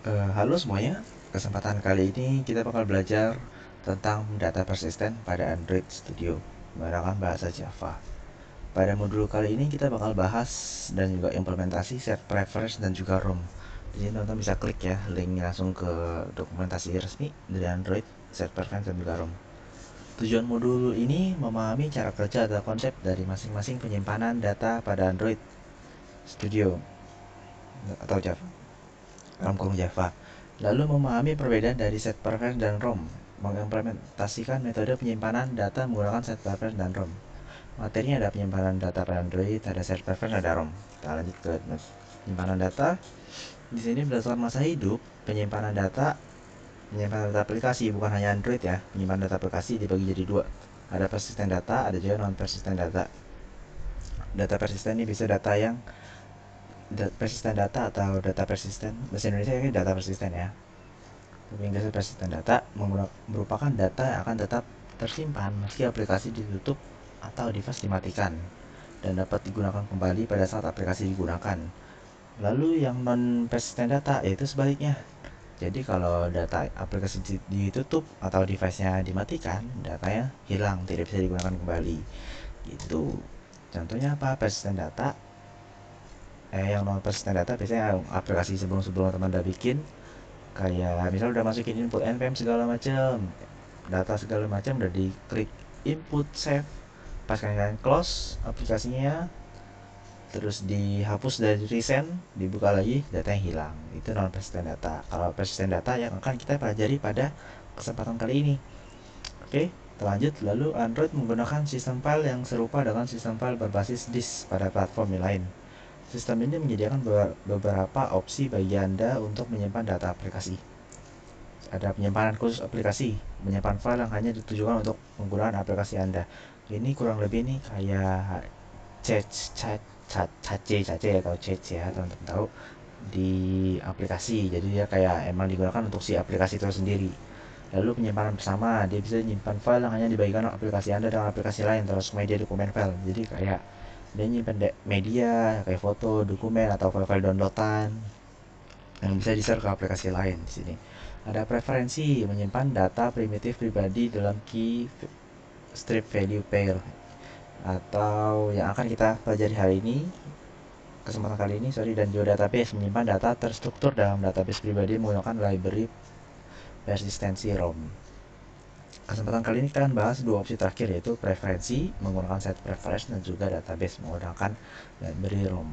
Halo semuanya, kesempatan kali ini kita bakal belajar tentang data persisten pada Android Studio menggunakan bahasa Java. Pada modul kali ini kita bakal bahas dan juga implementasi set preference dan juga ROM. Di sini teman-teman bisa klik ya linknya langsung ke dokumentasi resmi dari Android, set preference dan juga ROM. Tujuan modul ini memahami cara kerja atau konsep dari masing-masing penyimpanan data pada Android Studio atau Java. RAM Java. Lalu memahami perbedaan dari set preference dan ROM, mengimplementasikan metode penyimpanan data menggunakan set preference dan ROM. Materinya ada penyimpanan data pada Android, ada set preference, ada ROM. Kita lanjut ke penyimpanan data. Di sini berdasarkan masa hidup, penyimpanan data aplikasi, bukan hanya Android ya. Penyimpanan data aplikasi dibagi jadi dua. Ada persisten data, ada juga non persisten data. Data persisten ini bisa data yang persisten data atau data persisten. Bahasa Indonesia ini data persisten ya. Inggris persisten data merupakan data yang akan tetap tersimpan meski aplikasi ditutup atau device dimatikan dan dapat digunakan kembali pada saat aplikasi digunakan. Lalu yang non persisten data yaitu sebaliknya. Jadi kalau data aplikasi ditutup atau device-nya dimatikan, datanya hilang, tidak bisa digunakan kembali. Gitu. Contohnya apa? Persisten data. Yang non persisten data biasanya aplikasi sebelum-sebelum teman udah bikin, kayak misal udah masukin input npm segala macam, data segala macam, udah diklik input save, pas kalian close aplikasinya, terus dihapus dari resend, dibuka lagi, datanya hilang. Itu non persistent data. Kalau persistent data yang akan kita pelajari pada kesempatan kali ini. Oke, lanjut. Lalu Android menggunakan sistem file yang serupa dengan sistem file berbasis disk pada platform lain. Sistem ini menyediakan beberapa opsi bagi Anda untuk menyimpan data aplikasi. Ada penyimpanan khusus aplikasi, menyimpan file yang hanya ditujukan untuk penggunaan aplikasi Anda. Ini kurang lebih nih kayak cache atau cache ya, teman-teman tahu, di aplikasi. Jadi dia kayak emang digunakan untuk si aplikasi itu sendiri. Lalu penyimpanan bersama, dia bisa menyimpan file yang hanya dibagikan aplikasi Anda dengan aplikasi lain, terus media dokumen file. Jadi kayak dia nyimpan media kayak foto, dokumen atau file-file downloadan yang bisa di-share ke aplikasi lain. Di sini ada preferensi menyimpan data primitif pribadi dalam key strip value pair, atau yang akan kita pelajari hari ini, kesempatan kali ini, dan juga database, menyimpan data terstruktur dalam database pribadi menggunakan library persistensi ROM. Kesempatan kali ini kita akan bahas dua opsi terakhir, yaitu preferensi menggunakan set preference dan juga database menggunakan library ROM.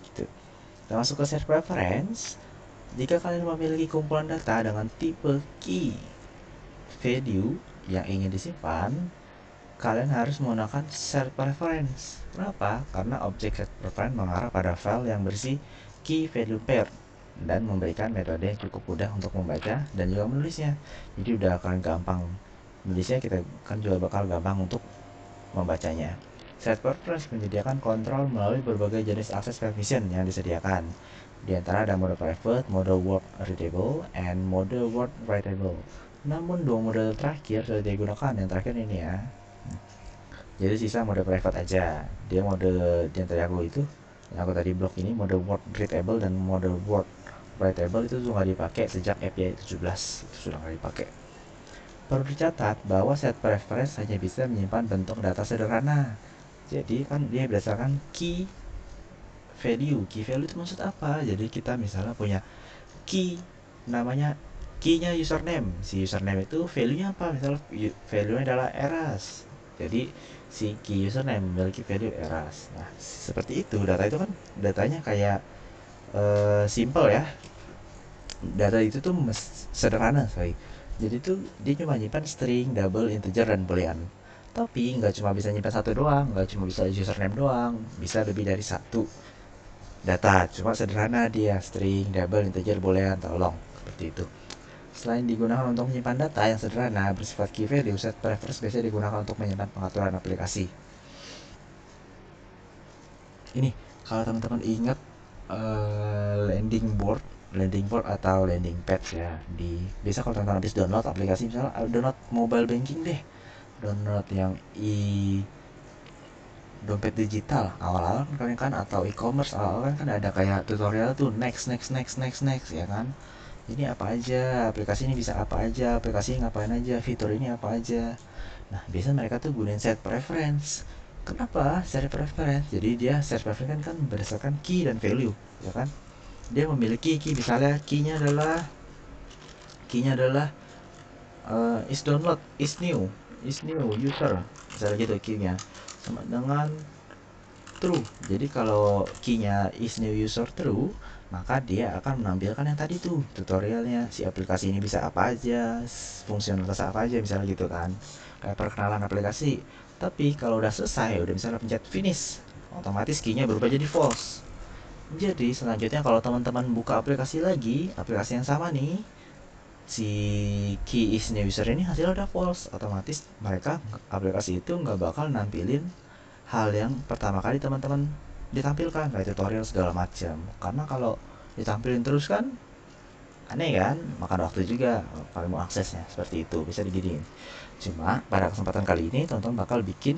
Gitu. Kita masuk ke set preference. Jika kalian memiliki kumpulan data dengan tipe key value yang ingin disimpan, kalian harus menggunakan set preference. Kenapa? Karena objek set preference mengarah pada file yang bersih key value pair dan memberikan metode yang cukup mudah untuk membaca dan juga menulisnya. Jadi udah akan gampang menulisnya, kita kan juga bakal gampang untuk membacanya. Set preference menyediakan kontrol melalui berbagai jenis akses permission yang disediakan. Di antara ada mode private, mode word readable, and mode word writable. Namun dua mode terakhir sudah digunakan, yang terakhir ini ya. Jadi sisa mode private aja. Dia mode yang tadi aku itu, yang aku tadi blok ini, mode word readable dan mode word writable itu sudah dipakai sejak API 17, itu sudah nggak dipakai. Perlu dicatat bahwa set preference hanya bisa menyimpan bentuk data sederhana. Jadi kan dia berdasarkan key value. Key value itu maksud apa? Jadi kita misalnya punya key, namanya key-nya username. Si username itu value-nya apa? Misalnya value-nya adalah eras. Jadi si key username memiliki value eras. Nah, seperti itu. Data itu kan datanya kayak simple ya. Data itu tuh sederhana, sorry. Jadi tuh dia cuma nyimpan string, double, integer, dan boolean. Tapi nggak cuma bisa nyimpan satu doang, nggak cuma bisa username doang, bisa lebih dari satu data. Cuma sederhana dia, string, double, integer, boolean, atau long, seperti itu. Selain digunakan untuk menyimpan data yang sederhana bersifat key value, set preference biasanya digunakan untuk menyimpan pengaturan aplikasi. Ini kalau teman-teman ingat landing board atau landing page ya, di biasa kalau teman-teman habis download aplikasi, misalnya download mobile banking deh, download yang dompet digital awal-awal kan kalian kan, atau e-commerce awal-awal kan ada kayak tutorial tuh, next next next next next ya kan. ini apa aja, aplikasi ini bisa apa aja, aplikasi ini ngapain aja, fitur ini apa aja. Nah, biasanya mereka tuh gunain set preference. Kenapa set preference? Jadi dia set preference kan berdasarkan key dan value, ya kan? Dia memiliki key, misalnya key-nya adalah is download, is new user, misalnya gitu key-nya. Sama dengan true. Jadi kalau key-nya is new user true, maka dia akan menampilkan yang tadi tuh tutorialnya, si aplikasi ini bisa apa aja, fungsionalitas apa aja, misalnya gitu kan, kayak perkenalan aplikasi. Tapi kalau udah selesai, udah misalnya pencet finish, otomatis key-nya berubah jadi false. Jadi selanjutnya kalau teman-teman buka aplikasi lagi, aplikasi yang sama nih, si key is new user ini hasilnya udah false, otomatis mereka aplikasi itu nggak bakal nampilin hal yang pertama kali teman-teman ditampilkan, kayak tutorial segala macam. Karena kalau ditampilin terus kan aneh kan, makan waktu juga kalau mau aksesnya, seperti itu bisa diginiin. Cuma pada kesempatan kali ini teman-teman bakal bikin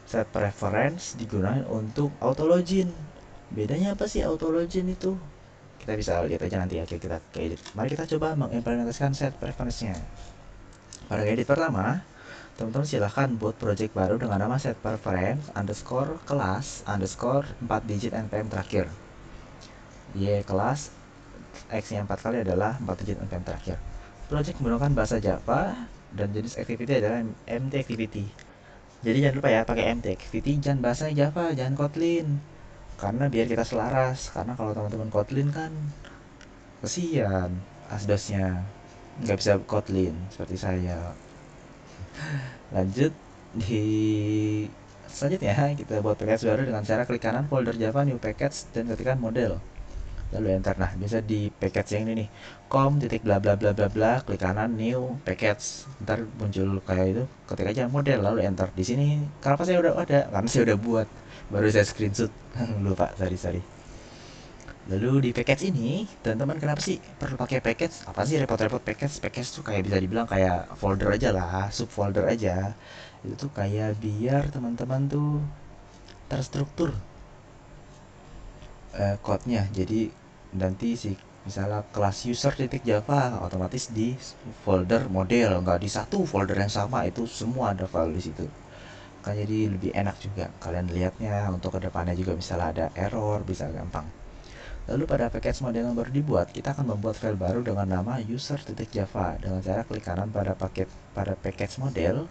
set preference digunakan untuk auto login. Bedanya apa sih auto login itu? Kita bisa lihat aja nanti ya, kita edit. Mari kita coba mengimplementasikan set preference-nya. Pada edit pertama, teman-teman silahkan buat project baru dengan nama set preference underscore kelas underscore 4 digit npm terakhir. Y kelas X nya 4 kali adalah 4 digit npm terakhir. Project menggunakan bahasa Java dan jenis activity adalah MT activity. Jadi jangan lupa ya, pakai MT activity, jangan bahasa Java, jangan Kotlin. Karena biar kita selaras, karena kalau teman-teman Kotlin kan kesian asdosnya nggak bisa Kotlin seperti saya. Lanjut di selanjutnya kita buat package baru dengan cara klik kanan folder Java new package dan ketikkan model, lalu enter. Nah, bisa di package yang ini nih, com titik bla bla bla bla bla, klik kanan new package, ntar muncul kayak itu, ketik aja model lalu enter. Di sini kenapa saya udah ada, karena saya udah buat, baru saya screenshot. Lupa, sorry. Lalu di package ini, teman-teman kenapa sih perlu pakai package? Apa sih repot-repot package? Package tuh kayak bisa dibilang kayak folder aja lah, subfolder aja. Itu tuh kayak biar teman-teman tuh terstruktur code-nya. Jadi nanti si misalnya kelas user titik Java otomatis di folder model, nggak di satu folder yang sama, itu semua ada file di situ. Kan jadi lebih enak juga kalian lihatnya, untuk kedepannya juga misalnya ada error bisa gampang. Lalu pada package model yang baru dibuat, kita akan membuat file baru dengan nama user.java dengan cara klik kanan pada package model,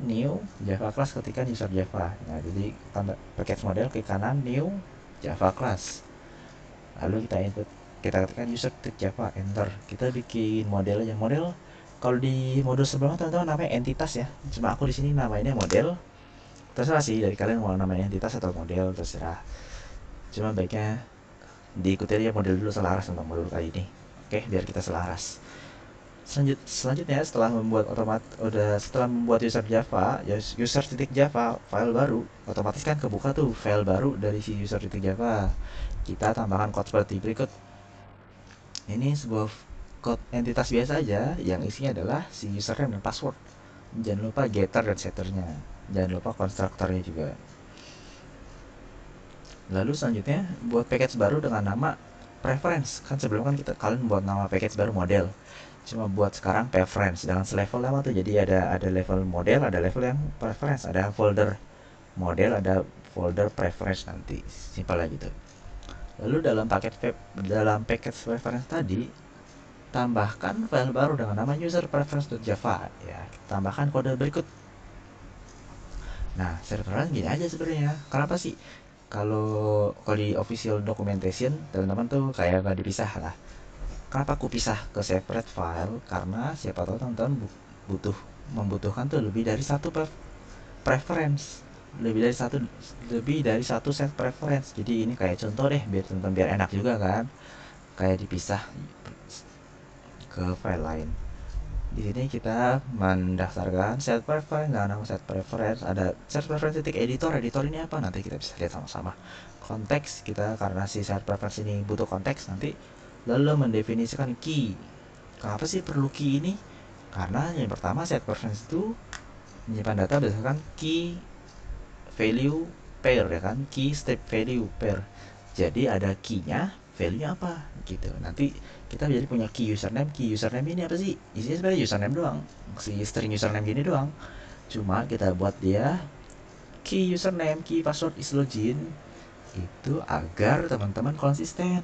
new Java class, ketikkan user Java. Nah, jadi pada package model klik kanan new Java class. Lalu kita input, kita ketikkan user.java, enter. Kita bikin model aja. Model kalau di modul sebelumnya teman-teman namanya entitas ya. Cuma aku di sini namanya model. Terserah sih dari kalian mau namanya entitas atau model, terserah. Cuma baiknya diikuti aja model dulu, selaras untuk modul kali ini. Oke, biar kita selaras. Selanjutnya setelah membuat user Java, user titik Java file baru, otomatis kan kebuka tuh file baru dari si user titik Java. Kita tambahkan code seperti berikut. Ini sebuah code entitas biasa aja yang isinya adalah si username dan password. Jangan lupa getter dan setternya. Jangan lupa konstruktornya juga. Lalu selanjutnya buat package baru dengan nama preference. Kan sebelum kan kalian buat nama package baru model. Cuma buat sekarang preference dengan selevel lama tuh. Jadi ada level model, ada level yang preference, ada folder model, ada folder preference nanti. Simpel aja gitu. Lalu dalam package preference tadi, tambahkan file baru dengan nama user preference.java ya. Tambahkan kode berikut. Nah, servernya gini aja sebenarnya. Kenapa sih? Kalau di official documentation teman-teman tuh kayak nggak dipisah lah. Kenapa aku pisah ke separate file? Karena siapa tahu teman-teman membutuhkan tuh lebih dari satu preference, lebih dari satu set preference. Jadi ini kayak contoh deh, biar teman-teman biar enak juga kan, kayak dipisah ke file lain. Di sini kita mendaftarkan set preference dengan nama set preference. Ada set preference titik editor. Editor ini apa? Nanti kita bisa lihat sama-sama. Konteks kita, karena si set preference ini butuh konteks nanti. Lalu mendefinisikan key. Kenapa sih perlu key ini? Karena yang pertama set preference itu menyimpan data berdasarkan key value pair ya kan, key step value pair. Jadi ada key-nya value-nya apa gitu. Nanti kita jadi punya key username ini apa sih, isinya sebenarnya username doang, si string username gini doang, cuma kita buat dia key username, key password is login itu agar teman-teman konsisten.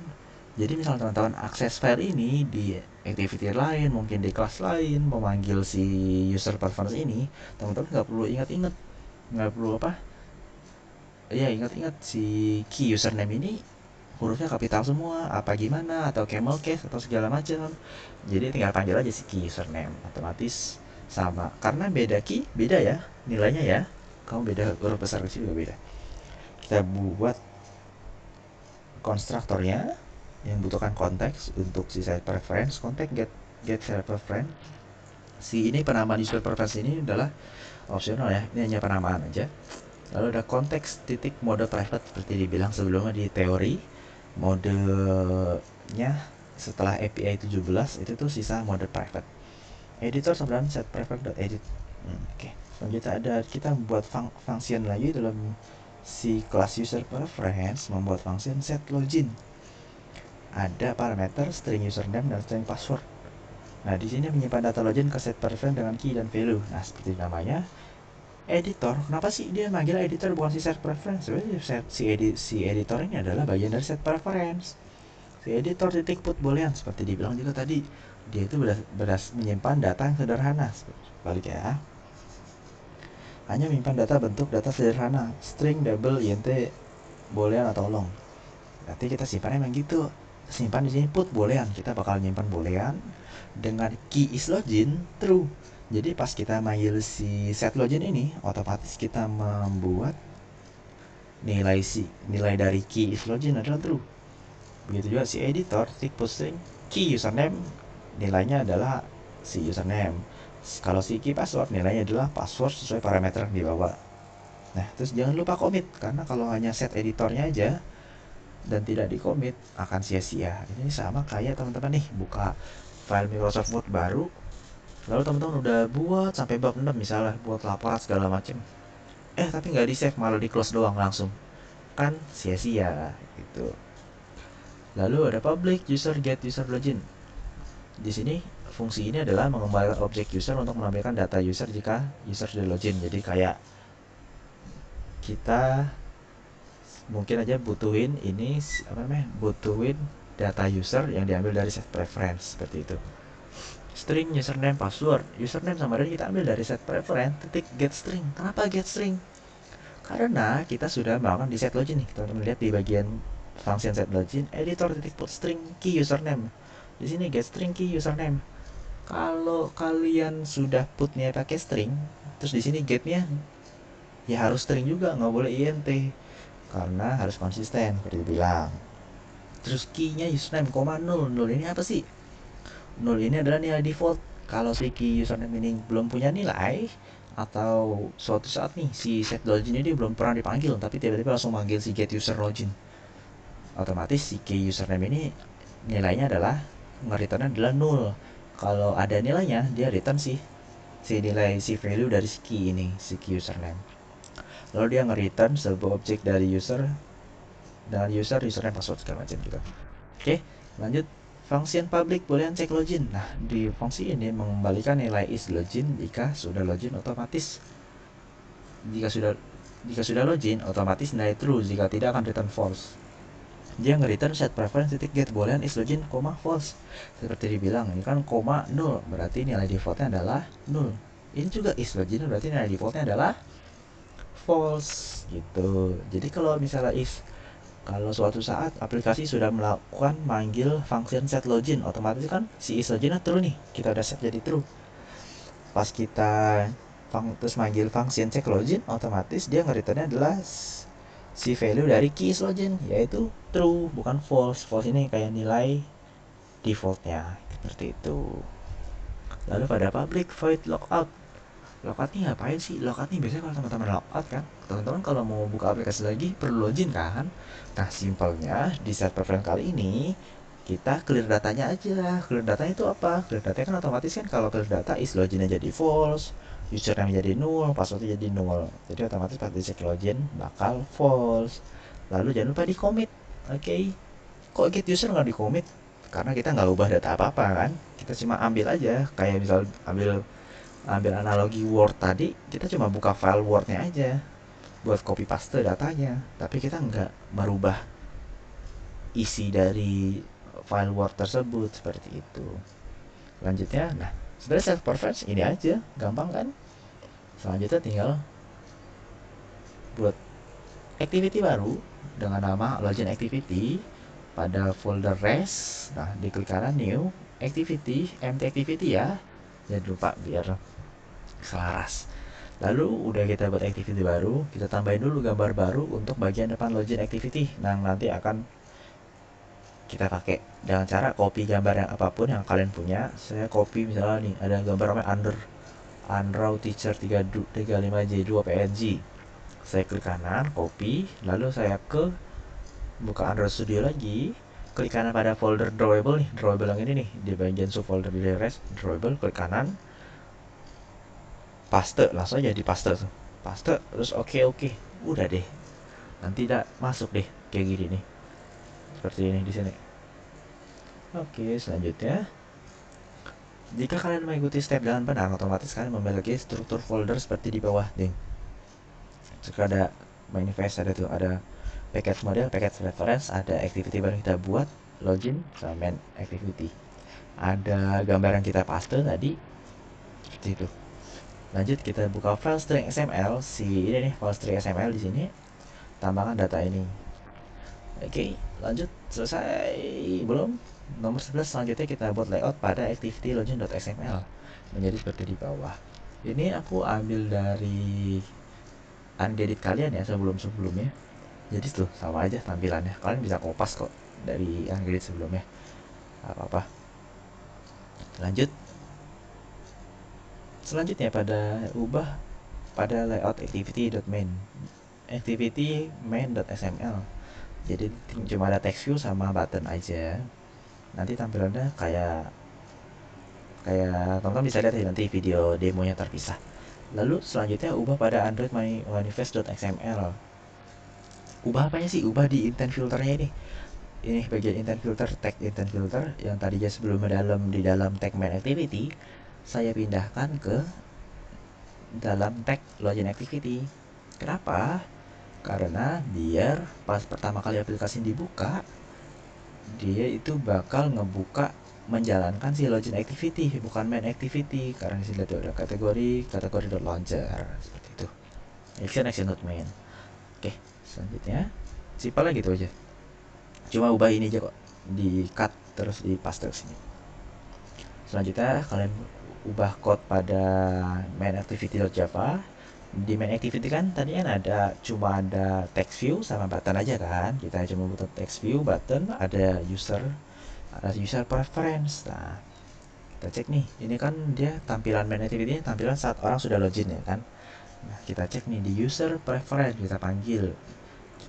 Jadi misal teman-teman akses file ini di activity lain, mungkin di kelas lain, memanggil si user preference ini, teman-teman nggak perlu ingat-ingat, nggak perlu apa ya, ingat-ingat si key username ini hurufnya kapital semua apa gimana, atau camel case atau segala macam. Jadi tinggal panggil aja si key username, otomatis sama. Karena beda key beda ya nilainya ya, kamu beda huruf besar kecil juga beda. Kita buat konstruktornya yang butuhkan konteks untuk si set preference, konteks get set preference. Si ini penamaan user preference ini adalah opsional ya, ini hanya penamaan aja. Lalu ada konteks titik mode private seperti dibilang sebelumnya di teori. Modenya setelah API 17 itu tuh sisa mode private. Editor sebenarnya set private.edit. Oke. Selanjutnya ada kita membuat function lagi dalam si kelas user preference, membuat function set login. Ada parameter string username dan string password. Nah, di sini menyimpan data login ke set preference dengan key dan value. Nah, seperti namanya editor. Kenapa sih dia manggil editor bukan si set preference? Sebenarnya si editor ini adalah bagian dari set preference. Si editor titik put boolean seperti dibilang juga tadi, dia itu menyimpan data yang sederhana. Balik ya, hanya menyimpan data bentuk data sederhana, string, double, int, boolean atau long. Nanti kita simpan emang gitu. Simpan di sini put boolean, kita bakal nyimpan boolean dengan key is login true. Jadi pas kita manggil si set login ini, otomatis kita membuat nilai dari key is login adalah true. Begitu juga si editor titik put string key username, nilainya adalah si username. Kalau si key password, nilainya adalah password sesuai parameter yang dibawa. Nah, terus jangan lupa commit, karena kalau hanya set editornya aja dan tidak di commit akan sia-sia. Ini sama kayak teman-teman nih buka file Microsoft Word baru, lalu teman-teman udah buat sampai bab 6 misalnya, buat laporan segala macam, tapi nggak di save, malah di close doang langsung, kan sia-sia gitu. Lalu ada public user get user login. Di sini fungsi ini adalah mengembalikan objek user untuk menampilkan data user jika user sudah login. Jadi kayak kita mungkin aja butuhin ini butuhin data user yang diambil dari set preference seperti itu. String username password, username sama dan kita ambil dari set preference titik get string. Kenapa get string? Karena kita sudah melakukan di set login nih. Teman-teman lihat di bagian function set login, editor titik put string key username. Di sini get string key username. Kalau kalian sudah putnya pakai string, terus di sini getnya ya harus string juga, nggak boleh int, karena harus konsisten seperti bilang. Terus key-nya username, 0, 0 ini apa sih? 0 ini adalah nilai default. Kalau si key username ini belum punya nilai, atau suatu saat nih si set login ini belum pernah dipanggil, tapi tiba-tiba langsung manggil si get user login, otomatis si key username ini nilainya adalah nge-return adalah 0. Kalau ada nilainya, dia return si nilai si value dari si key ini, si key username. Lalu dia nge-return sebuah objek dari user dengan username password segala macam juga. Oke, lanjut. Function public boolean check login. Nah, di fungsi ini mengembalikan nilai is login jika sudah login otomatis. Jika sudah login, otomatis nilai true, jika tidak akan return false. Dia nge-return set preference titik get boolean is login, false. Seperti dibilang, ini kan 0, berarti nilai defaultnya adalah 0. Ini juga is login, berarti nilai defaultnya adalah false gitu. Jadi kalau misalnya kalau suatu saat aplikasi sudah melakukan manggil function set login, otomatis kan si is login true nih, kita udah set jadi true. Pas kita terus manggil function check login, otomatis dia nge-returnnya adalah si value dari key is login, yaitu true bukan false. False ini kayak nilai defaultnya seperti itu. Lalu pada public void logout. Logout ini ngapain sih? Logout ini biasanya kalau teman-teman logout kan, teman-teman kalau mau buka aplikasi lagi perlu login kan. Nah, simpelnya di set preference kali ini kita clear datanya aja. Clear datanya itu apa? Clear datanya kan otomatis kan, kalau clear data is login jadi false, username jadi null, passwordnya jadi null. Jadi otomatis pas di check login bakal false. Lalu jangan lupa di commit. Oke. Kok get user nggak di commit? Karena kita nggak ubah data apa-apa kan, kita cuma ambil aja, kayak misal ambil ambil analogi Word tadi, kita cuma buka file Wordnya aja buat copy paste datanya, tapi kita nggak merubah isi dari file Word tersebut seperti itu. Selanjutnya, nah sebenarnya self preference ini aja, gampang kan? Selanjutnya tinggal buat activity baru dengan nama login activity pada folder res. Nah, diklik kanan new activity, empty activity ya. Jangan lupa biar selaras. Lalu udah kita buat activity baru, kita tambahin dulu gambar baru untuk bagian depan login activity. Nah, nanti akan kita pakai dengan cara copy gambar yang apapun yang kalian punya. Saya copy misalnya nih, ada gambar namanya Unraw Teacher 35J2 PNG. Saya klik kanan, copy, lalu saya buka Android Studio lagi, klik kanan pada folder drawable nih, drawable yang ini nih, di bagian subfolder di res, drawable, klik kanan, paste, langsung aja di paste tuh, paste, terus oke, udah deh, nanti udah masuk deh, kayak gini nih, seperti ini di sini. Oke, selanjutnya, jika kalian mengikuti step jalan benang, otomatis kalian memiliki struktur folder seperti di bawah nih. Jika ada manifest, ada tuh, ada package model, package reference, ada activity baru kita buat, login sama main activity. Ada gambar yang kita paste tadi, seperti itu. Lanjut kita buka file string XML, ini nih file string XML di sini. Tambahkan data ini. Oke, lanjut selesai belum? Nomor 11 selanjutnya kita buat layout pada activity login.xml menjadi seperti di bawah. Ini aku ambil dari ungedit kalian ya sebelumnya. Jadi tuh sama aja tampilannya. Kalian bisa kopas kok dari ungedit sebelumnya. Apa-apa. Lanjut. Selanjutnya ubah pada layout activity.main. Activity main.xml. Jadi cuma ada text view sama button aja. Nanti tampilannya kayak teman-teman bisa lihat ya nanti video demonya terpisah. Lalu selanjutnya ubah pada Android manifest.xml. Ubah apanya sih? Ubah di intent filternya ini. Ini bagian intent filter, tag intent filter yang tadinya sebelumnya di dalam tag main activity, saya pindahkan ke dalam tag login activity. Kenapa? Karena biar pas pertama kali aplikasi dibuka, dia itu bakal ngebuka menjalankan si login activity, bukan main activity. Karena di sini ada kategori .launcher seperti itu. Action not main. Oke, selanjutnya simpel gitu aja. Cuma ubah ini aja kok, di cut terus di paste ke sini. Selanjutnya kalian ubah code pada main activity.java. Di main activity kan tadi kan cuma ada text view sama button aja kan. Kita cuma butuh text view, button, ada user preference. Nah, kita cek nih, ini kan dia tampilan main activity, tampilan saat orang sudah login ya kan. Nah, kita cek nih di user preference, kita panggil,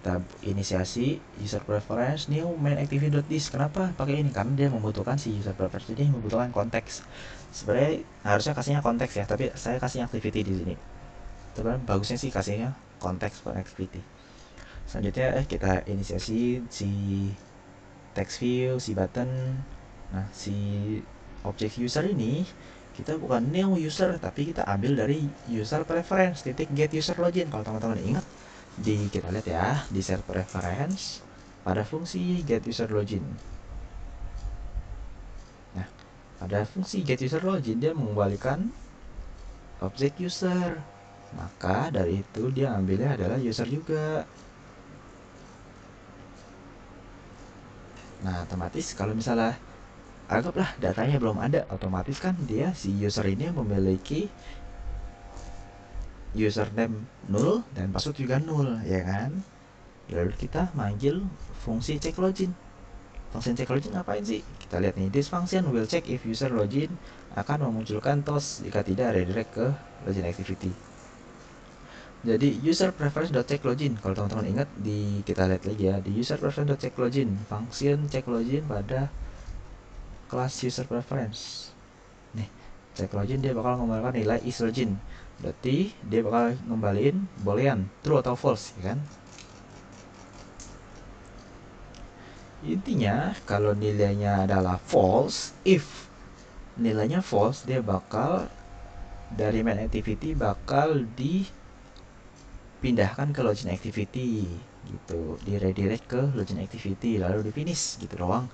kita inisiasi user preference new main activity.this. Kenapa pakai ini? Karena dia membutuhkan si user preference ini membutuhkan konteks. Sebenarnya harusnya kasihnya konteks ya, tapi saya kasih activity di sini. Itu kan bagusnya sih kasihnya konteks per activity. Selanjutnya kita inisiasi si text view, si button. Nah, si objek user ini kita bukan new user, tapi kita ambil dari user preference titik get user login. Kalau teman-teman ingat, kita lihat ya di share preference pada fungsi get user login. Nah, pada fungsi get user login dia mengembalikan objek user. Maka dari itu dia ambilnya adalah user juga. Nah, otomatis kalau misalnya anggaplah datanya belum ada, otomatis kan dia si user ini memiliki username 0 dan password juga 0 ya kan. Lalu kita manggil fungsi check login. Fungsi check login ngapain sih? Kita lihat nih, this function will check if user login, akan memunculkan toast, jika tidak redirect ke login activity. Jadi user preference.check login, kalau teman-teman ingat, kita lihat lagi ya, di user preference.check login, function check login pada kelas user preference. Nih, check login dia bakal mengembalikan nilai is login. Berarti dia bakal ngembaliin boolean true atau false, ya kan? Intinya kalau nilainya adalah false, if nilainya false, dia bakal dari main activity bakal dipindahkan ke login activity gitu, di redirect ke login activity lalu di finish gitu doang.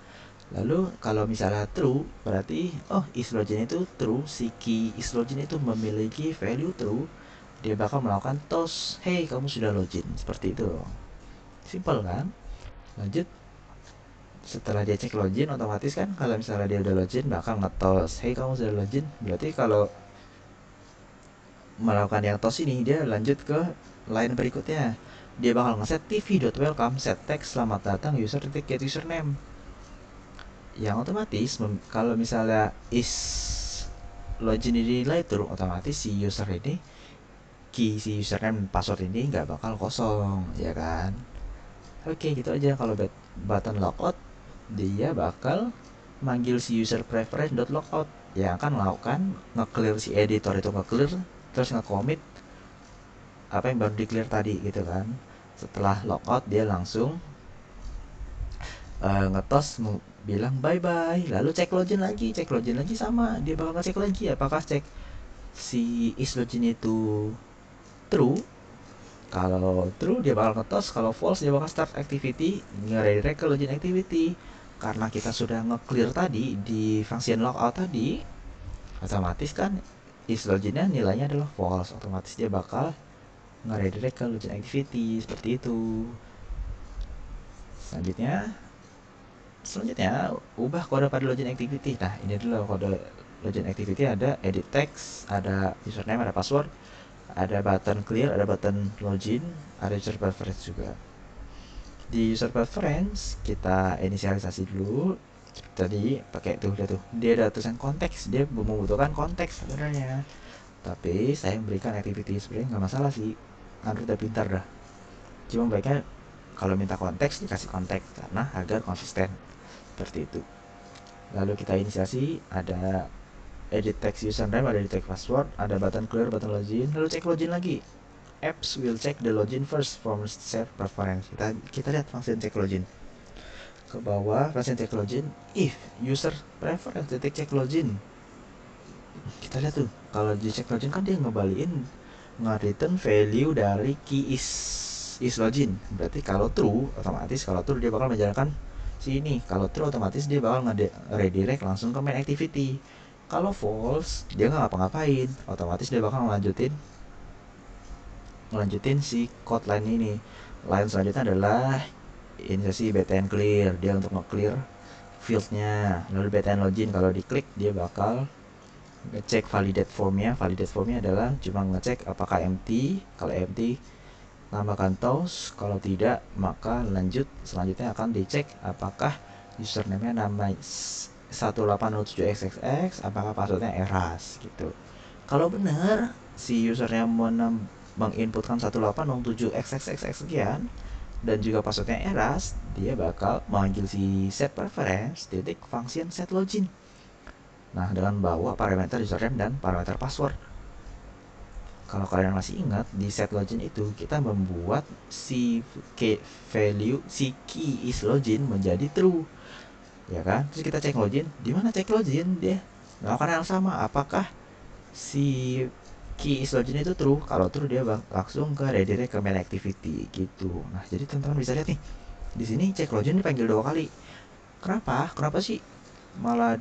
Lalu kalau misalnya true, berarti oh isLogin itu true, si key isLogin itu memiliki value true, dia bakal melakukan toast, hey kamu sudah login, seperti itu. Simple kan? Lanjut, setelah dia cek login, otomatis kan kalau misalnya dia udah login bakal nge-toast, hey kamu sudah login. Berarti kalau melakukan yang toast ini, dia lanjut ke line berikutnya. Dia bakal ngeset tv.welcome set text selamat datang user get username. Yang otomatis kalau misalnya is login ini dinilai true, otomatis si user ini key si username dan password ini nggak bakal kosong, ya kan? Oke, gitu aja. Kalau button logout, dia bakal manggil si user preference.logout yang akan melakukan nge-clear si editor itu, nge-clear terus nge-commit apa yang baru di-clear tadi gitu kan. Setelah logout dia langsung ngetos bilang bye bye, lalu cek login lagi sama dia bakal ngecek lagi apakah cek si isLogin itu true. Kalau true dia bakal ngetos, kalau false dia bakal start activity nge-redirect ke login activity. Karena kita sudah nge-clear tadi di function logout tadi, otomatis kan isLoginnya nilainya adalah false, otomatis dia bakal nge-redirect ke login activity seperti itu. Selanjutnya ubah kode pada login activity. Nah ini dulu kode login activity, ada edit text, ada username, ada password, ada button clear, ada button login, ada user preference juga. Di user preference kita inisialisasi dulu tadi pakai tuh, dia ada tulisan konteks, dia membutuhkan konteks sebenarnya, tapi saya memberikan activity sebenarnya nggak masalah sih, Android udah pintar dah. Cuma baiknya kalau minta konteks dikasih konteks karena agar konsisten seperti itu. Lalu kita inisiasi, ada edit text username, ada edit text password, ada button clear, button login, lalu cek login lagi. Apps will check the login first from set preference. Kita lihat function check login ke bawah, function check login if user preference detik check login. Kita lihat tuh, kalau di check login kan dia ngebalikin nge-return value dari key is login. Berarti kalau true, otomatis kalau true dia bakal menjalankan sini. Kalau true otomatis dia bakal redirect langsung ke main activity. Kalau false dia nggak ngapa-ngapain, otomatis dia bakal ngelanjutin si code line ini. Line selanjutnya adalah inisiasi btn clear, dia untuk nge-clear fieldnya. Lalu btn login, kalau diklik dia bakal ngecek validate formnya. Validate formnya adalah cuma ngecek apakah empty. Kalau empty tambahkan toast, kalau tidak maka lanjut. Selanjutnya akan dicek apakah username-nya nama 1807xxx, apakah passwordnya eras gitu. Kalau benar si usernya menginputkan 1807xxx sekian dan juga passwordnya eras, dia bakal manggil si set preference titik function set login. Nah, dengan bawa parameter username dan parameter password. Kalau kalian masih ingat, di set login itu kita membuat si key value, si key is login menjadi true, ya kan? Terus kita cek login, di mana cek login? Dia melakukan yang sama, apakah si key is login itu true? Kalau true dia langsung ke redirect ke main activity gitu. Nah, jadi teman-teman bisa lihat nih, di sini cek login dipanggil 2 kali. Kenapa sih malah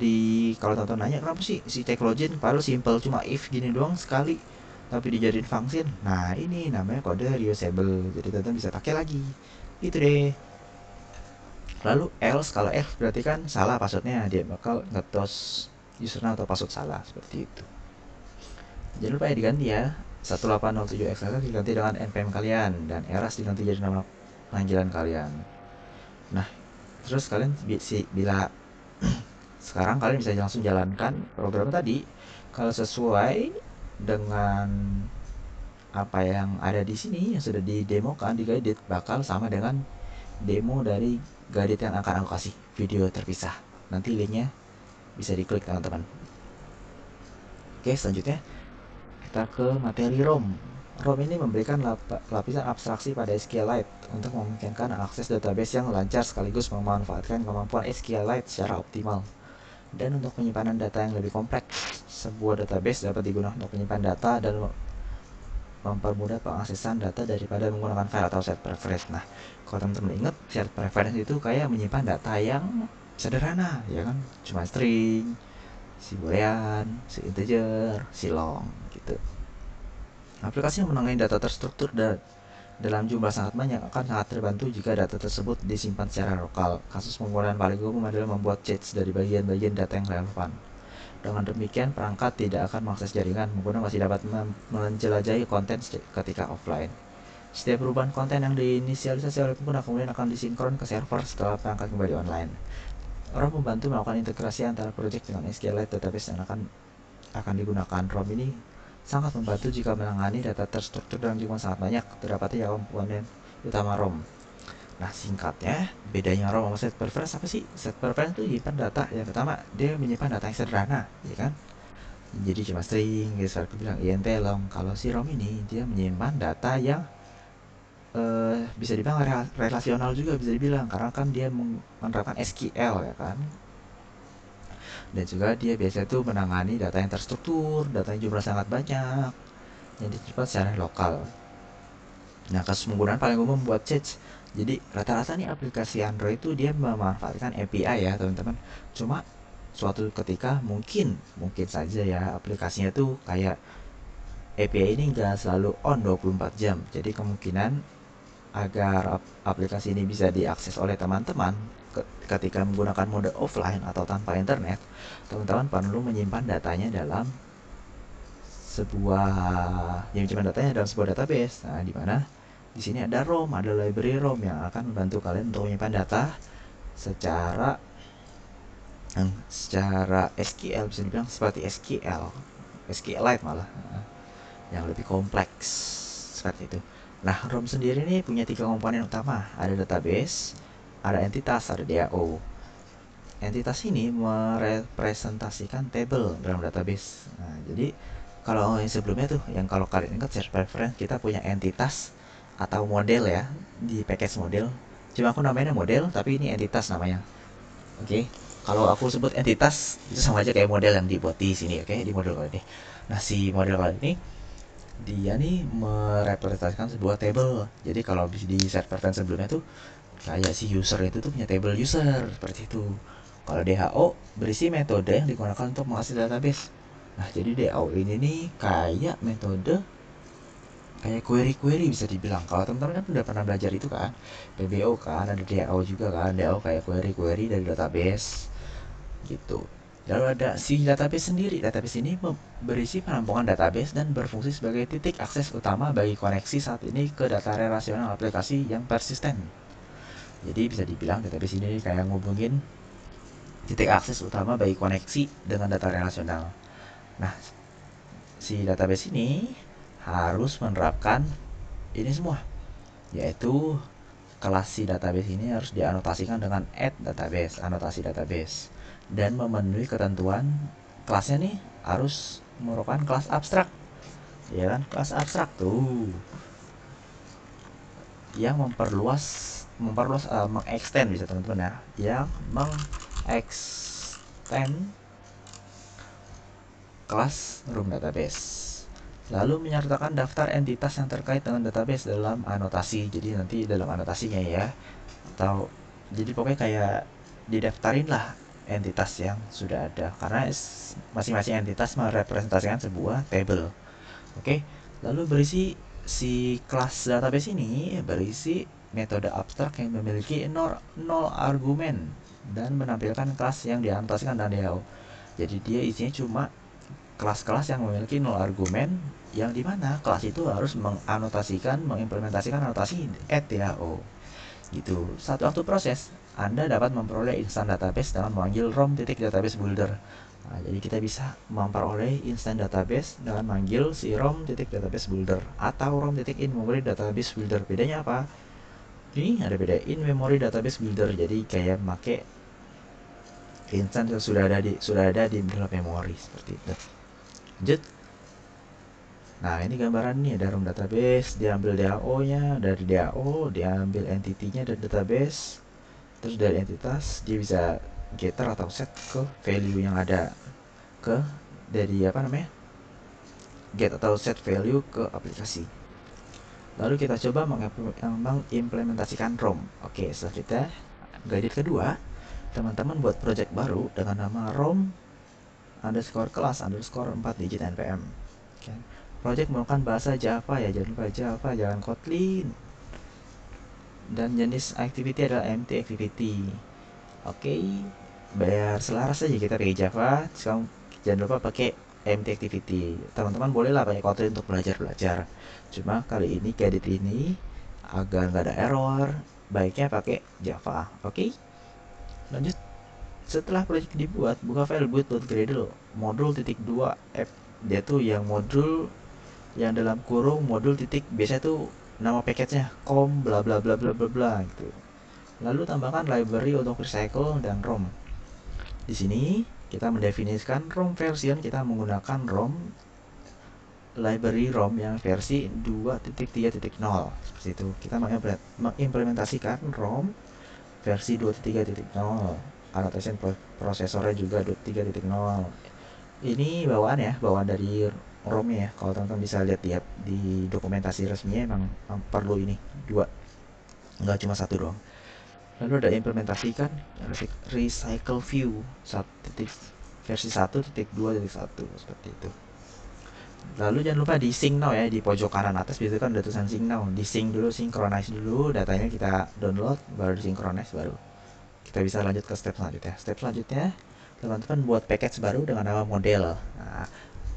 kalau teman-teman nanya kenapa sih si cek login, padahal simple cuma if gini doang sekali tapi dijadiin function. Nah ini namanya kode reusable, jadi teman-teman bisa pakai lagi itu deh. Lalu else, kalau else berarti kan salah passwordnya, dia bakal ngetos username atau password salah seperti itu. Jangan lupa ya diganti ya, 1807xx diganti dengan npm kalian dan eras diganti jadi nama panggilan kalian. Nah terus kalian bila sekarang kalian bisa langsung jalankan program tadi kalau sesuai dengan apa yang ada di sini yang sudah didemokan di guided, bakal sama dengan demo dari guided yang akan aku kasih video terpisah. Nanti linknya bisa diklik teman-teman. Oke, selanjutnya kita ke materi ROM. ROM ini memberikan lapisan abstraksi pada SQLite untuk memungkinkan akses database yang lancar sekaligus memanfaatkan kemampuan SQLite secara optimal. Dan untuk penyimpanan data yang lebih kompleks, sebuah database dapat digunakan untuk menyimpan data dan mempermudah pengaksesan data daripada menggunakan file atau set preference. Nah, kalau teman-teman ingat, set preference itu kayak menyimpan data yang sederhana, ya kan? Cuma string, si boolean, si integer, si long, gitu. Aplikasi yang menangani data terstruktur dalam jumlah sangat banyak akan sangat terbantu jika data tersebut disimpan secara lokal. Kasus penggunaan paling umum adalah membuat cache dari bagian-bagian data yang relevan. Dengan demikian, perangkat tidak akan mengakses jaringan, pengguna masih dapat menjelajahi konten ketika offline. Setiap perubahan konten yang diinisialisasi oleh pengguna kemudian akan disinkron ke server setelah perangkat kembali online. ROM membantu melakukan integrasi antara project dengan SQLite database yang akan digunakan. ROM ini sangat membantu jika menangani data terstruktur dalam jumlah sangat banyak. Terdapat 3 komponen utama ROM. Nah, singkatnya, bedanya ROM sama set preference apa sih? Set preference itu menyimpan data. Yang pertama, dia menyimpan data yang sederhana, ya kan? Jadi cuma string, gitu, aku bilang int long. Kalau si ROM ini, dia menyimpan data yang bisa dibilang relasional juga, bisa dibilang, karena kan dia menerapkan SQL, ya kan? Dan juga dia biasa itu menangani data yang terstruktur, data yang jumlah sangat banyak, yang disimpan secara lokal. Nah, kasus penggunaan paling umum buat cache. Jadi rata-rata nih aplikasi Android itu dia memanfaatkan API ya teman-teman. Cuma suatu ketika mungkin saja ya aplikasinya tuh kayak API ini nggak selalu on 24 jam. Jadi kemungkinan agar aplikasi ini bisa diakses oleh teman-teman ketika menggunakan mode offline atau tanpa internet, teman-teman perlu menyimpan datanya dalam sebuah database. Nah, di mana di sini ada ROM, ada library ROM yang akan membantu kalian untuk menyimpan data secara SQL, bisa dibilang seperti SQLite malah, yang lebih kompleks seperti itu. Nah, ROM sendiri ini punya 3 komponen utama, ada database, ada entitas, ada DAO. Entitas ini merepresentasikan table dalam database. Nah, jadi kalau yang sebelumnya tuh, yang kalau kalian ingat set preference, kita punya entitas atau model ya, di package model. Cuma aku namanya model, tapi ini entitas namanya. Oke, kalau aku sebut entitas itu sama aja kayak model yang dibuat di sini, oke, di model kali ini. Nah, si model kali ini dia nih merepresentasikan sebuah table. Jadi kalau di set preference sebelumnya tuh kayak si user itu tuh punya table user seperti itu. Kalau DHO berisi metode yang digunakan untuk mengakses database. Nah, jadi DHO ini nih kayak metode kayak query bisa dibilang. Kalau teman-teman kan udah pernah belajar itu kan, PBO kan, ada DAO juga kan, DAO kayak query dari database gitu. Lalu ada si database sendiri. Database ini berisi penampungan database dan berfungsi sebagai titik akses utama bagi koneksi saat ini ke data relasional aplikasi yang persisten. Jadi bisa dibilang database ini kayak ngubungin titik akses utama bagi koneksi dengan data relasional. Nah, si database ini harus menerapkan ini semua, yaitu kelas si database ini harus dianotasikan dengan add database, anotasi database, dan memenuhi ketentuan kelasnya nih harus merupakan kelas abstrak, ya kan? Kelas abstrak tuh yang mengextend bisa teman-teman ya, yang mengextend kelas room database. Lalu menyertakan daftar entitas yang terkait dengan database dalam anotasi. Jadi nanti dalam anotasinya ya, atau jadi pokoknya kayak didaftarin lah entitas yang sudah ada, karena masing-masing entitas merepresentasikan sebuah table. Oke, lalu berisi si kelas database ini berisi metode abstrak yang memiliki 0 argumen dan menampilkan kelas yang dianotasikan dan DAO. Jadi dia isinya cuma kelas-kelas yang memiliki 0 argumen, yang dimana kelas itu harus mengimplementasikan anotasi DAO gitu. Saat waktu proses, Anda dapat memperoleh instan database dengan memanggil rom.database builder. Nah, jadi kita bisa memperoleh instan database dengan manggil si rom.database builder atau rom.in-memory database builder. Bedanya apa? Ini ada beda, in memory database builder. Jadi kayak pakai instan yang sudah ada di dalam memori seperti itu. Lanjut. Nah, ini gambaran nih, ada room database, diambil DAO nya, dari DAO diambil entity-nya dari database, terus dari entitas dia bisa getter atau set ke value yang ada, ke dari apa namanya, get atau set value ke aplikasi. Lalu kita coba mengimplementasikan ROM. Oke, selanjutnya guide kedua, teman-teman buat project baru dengan nama ROM underscore kelas underscore 4 digit npm. Oke. Project menggunakan bahasa Java ya, jangan lupa Java, jangan Kotlin. Dan jenis activity adalah empty activity. Oke, biar selaras aja kita pakai Java. Sekarang jangan lupa pakai empty activity. Teman-teman bolehlah pakai Kotlin untuk belajar. Cuma kali ini guide ini agar nggak ada error, baiknya pakai Java. Oke, lanjut. Setelah project dibuat, buka file build.gradle modul.2 app. Dia tuh yang modul yang dalam kurung modul titik, biasanya tuh nama package-nya com bla bla bla bla bla bla gitu. Lalu tambahkan library untuk recycle dan ROM. Di sini kita mendefinisikan ROM version, kita menggunakan ROM library ROM yang versi 2.3.0 seperti itu. Kita mengimplementasikan ROM versi 2.3.0. Annotation prosesornya juga 3.0. Ini bawaan ya, bawaan dari ROM ya. Kalau teman-teman bisa lihat di dokumentasi resminya emang perlu ini dua, nggak cuma satu doang. Lalu ada implementasikan recycle view versi 1.2.1 seperti itu. Lalu jangan lupa di sync now ya, di pojok kanan atas biasanya kan ada tulisan sync now. Di sync dulu, synchronize dulu, datanya kita download, baru di synchronize, baru kita bisa lanjut ke step selanjutnya. Step selanjutnya, teman-teman buat package baru dengan nama model. Nah,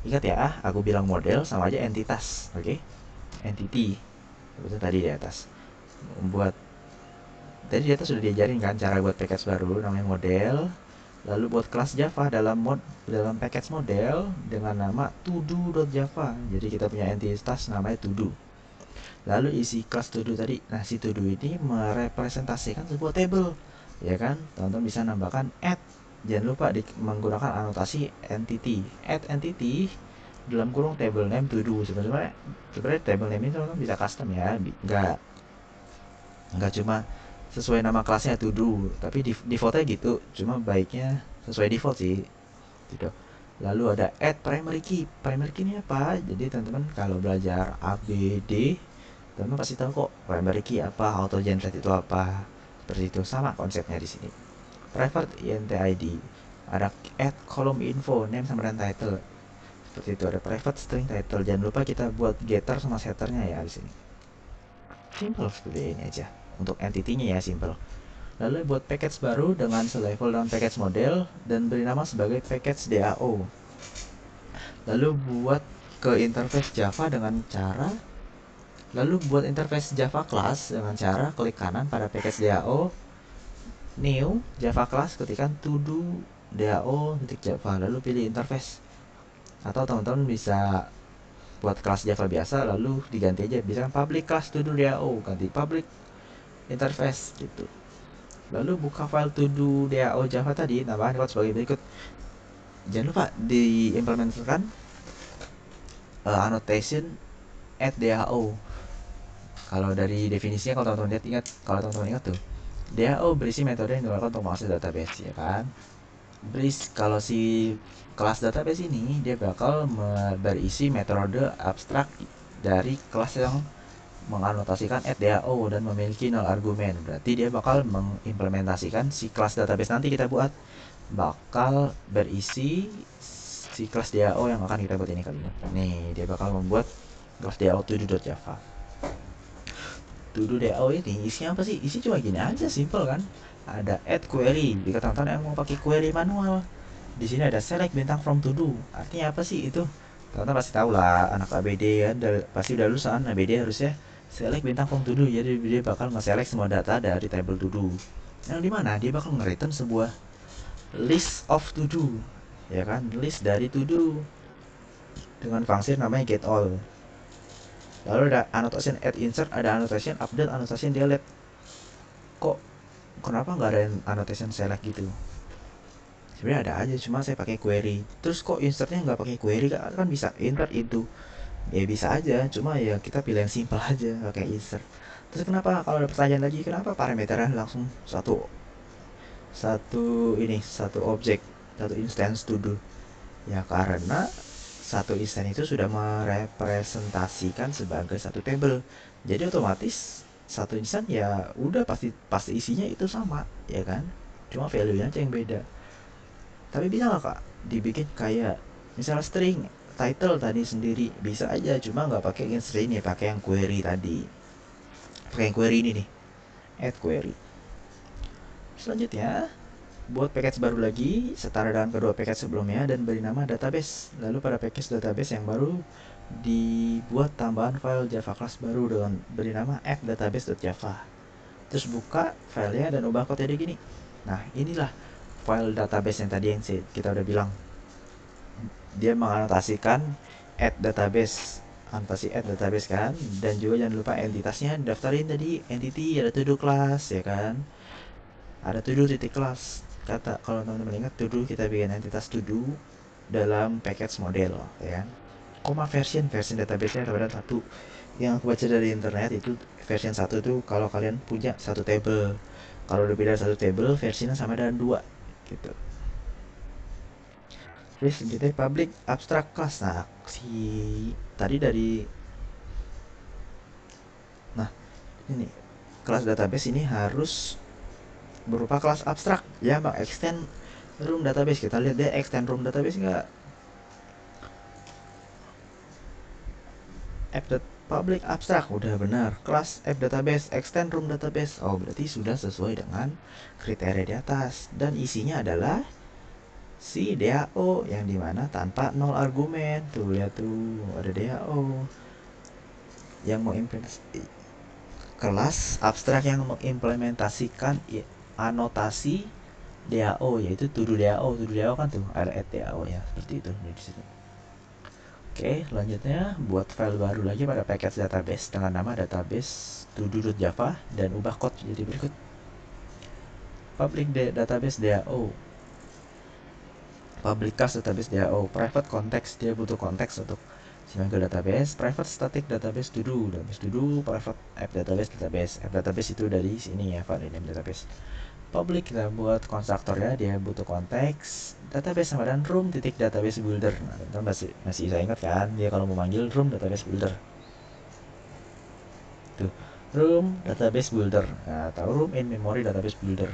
ingat ya, aku bilang model sama aja entitas, oke? Entity, itu tadi di atas. Buat tadi di atas sudah diajarin kan cara buat package baru namanya model. Lalu buat kelas Java dalam package model dengan nama todo.java. Jadi kita punya entitas namanya todo. Lalu isi kelas todo tadi, nah si todo ini merepresentasikan sebuah table, ya kan? Teman-teman bisa nambahkan add. Jangan lupa menggunakan anotasi entity. Add entity dalam kurung table name todo. Sebenarnya table name ini teman-teman bisa custom ya, nggak cuma sesuai nama kelasnya todo, tapi defaultnya gitu. Cuma baiknya sesuai default sih, gitu. Lalu ada add primary key. Primary key ini apa? Jadi teman-teman kalau belajar ABD, teman-teman pasti tahu kok primary key apa, auto generate itu apa. Seperti itu, sama konsepnya di sini. Private INTID, ada add column info, name sama dan title. Seperti itu, ada private string title. Jangan lupa kita buat getter sama setternya ya di sini. Simple seperti ini aja. Untuk entity-nya ya simple. Lalu buat package baru dengan selevel dengan package model dan beri nama sebagai package DAO. Lalu buat ke interface Java dengan cara buat interface Java class dengan cara klik kanan pada package DAO, new Java class, ketikkan todo DAO.java, lalu pilih interface. Atau teman-teman bisa buat kelas Java biasa lalu diganti aja, bisa public class todo DAO, ganti public interface gitu. Lalu buka file todo DAO Java tadi, tambahkan code sebagai berikut. Jangan lupa diimplementasikan annotation add DAO. Kalau dari definisinya, kalau teman-teman ingat tuh, DAO berisi metode yang digunakan untuk mengakses database, ya kan? Kalau si kelas database ini dia bakal berisi metode abstrak dari kelas yang menganotasikan add DAO dan memiliki 0 argumen. Berarti dia bakal mengimplementasikan si kelas database nanti kita buat bakal berisi si kelas DAO yang akan kita buat ini kali ini. Nih, dia bakal membuat kelas DAO todo.java. Todo DAO ini isinya apa sih? Isi cuma gini aja, simple kan? Ada add query, jika teman-teman yang mau pakai query manual. Di sini ada select bintang from todo. Artinya apa sih itu? Teman-teman pasti tahu lah, anak ABD kan, pasti udah lulusan ABD harusnya select bintang from todo. Jadi dia bakal nge-select semua data dari table todo. Yang dimana dia bakal nge-return sebuah list of todo, ya kan? List dari todo dengan fungsi namanya get all. Lalu ada annotation add insert, ada annotation update, annotation delete. Kok kenapa nggak ada annotation select gitu? Sebenarnya ada aja, cuma saya pakai query. Terus kok insertnya nggak pakai query? Kan bisa insert itu Ya bisa aja, cuma ya kita pilih yang simpel aja pakai insert. Terus kenapa kalau ada pertanyaan lagi, kenapa parameternya langsung satu satu ini satu objek, satu instance to do? Ya karena satu instance itu sudah merepresentasikan sebagai satu table. Jadi otomatis satu instance ya udah pasti pasti isinya itu sama, ya kan? Cuma value-nya aja yang beda. Tapi bisa nggak kak dibikin kayak misalnya string title tadi sendiri? Bisa aja, cuma nggak pakai yang string ya, pakai yang query tadi. Pakai yang query ini nih, add query. Selanjutnya buat package baru lagi setara dengan kedua package sebelumnya dan beri nama database. Lalu pada package database yang baru dibuat tambahan file Java class baru dengan beri nama app-database.java. Terus buka filenya dan ubah kodenya gini. Nah inilah file database yang tadi yang kita udah bilang. Dia menganotasikan add database, anotasi add database kan, dan juga jangan lupa entitasnya daftarin tadi entity, ada to do class ya kan, ada to do titik class. Kata kalau teman-teman ingat to do, kita bikin entitas to do dalam package model ya kan. Koma version database-nya ada satu. Yang aku baca dari internet itu version 1 tuh kalau kalian punya satu table, kalau lebih dari satu table versinya sama dengan dua gitu. Terus jadi public abstract class. Nah si tadi dari, nah ini kelas database ini harus berupa kelas abstrak ya bang, extend room database. Kita lihat deh extend room database nggak. Public abstract udah benar, kelas app database extend room database, oh berarti sudah sesuai dengan kriteria di atas dan isinya adalah si DAO yang dimana tanpa nol argumen. Tuh lihat tuh ada DAO yang mau implementasi, kelas abstrak yang mengimplementasikan anotasi DAO, yaitu to do DAO. To do DAO kan tuh ada add DAO ya, seperti itu di situ. Oke, selanjutnya buat file baru lagi pada package database dengan nama database todo.java dan ubah code jadi berikut. Public database DAO, public class database DAO, private context, dia butuh konteks untuk simak ke database, private static database to do, private app database. App database itu dari sini ya, file name database. Public kita buat konstruktornya, dia butuh konteks, database sama dan room titik database builder. Nah teman masih bisa ingat kan, dia kalau mau manggil room database builder tuh, room database builder. Nah, atau room in memory database builder,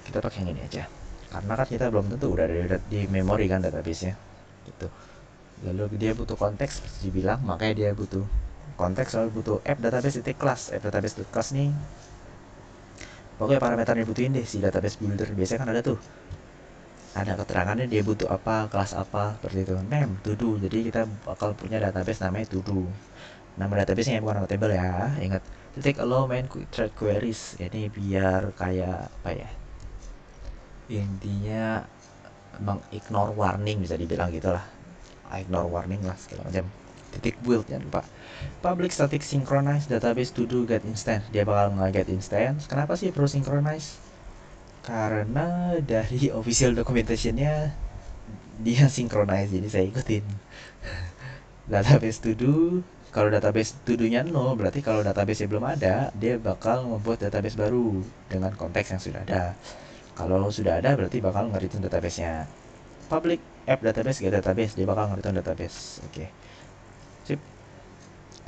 kita pakai yang ini aja karena kan kita belum tentu udah ada di memory kan database nya gitu. Lalu dia butuh konteks dibilang, makanya dia butuh konteks. Lalu butuh app database titik class. App database class nih pokoknya parameter yang dibutuhin deh si database builder. Biasanya kan ada tuh, ada keterangannya dia butuh apa, kelas apa, seperti itu. Name to do, jadi kita bakal punya database namanya to do. Nama database nya bukan nama table ya, ingat. Titik allow main thread queries, ini biar kayak apa ya, intinya mengignore warning, bisa dibilang gitulah, ignore warning lah segala macam. Titik build, jangan lupa. Public static synchronize database to do get instance, dia bakal nge-get instance. Kenapa sih perlu synchronize? Karena dari official documentationnya dia synchronize, jadi saya ikutin. Database to do, kalau database to do-nya 0, berarti kalau database belum ada, dia bakal membuat database baru dengan konteks yang sudah ada. Kalau sudah ada, berarti bakal nge-return database-nya. Public app database get database, dia bakal nge-return database. Oke. Sip.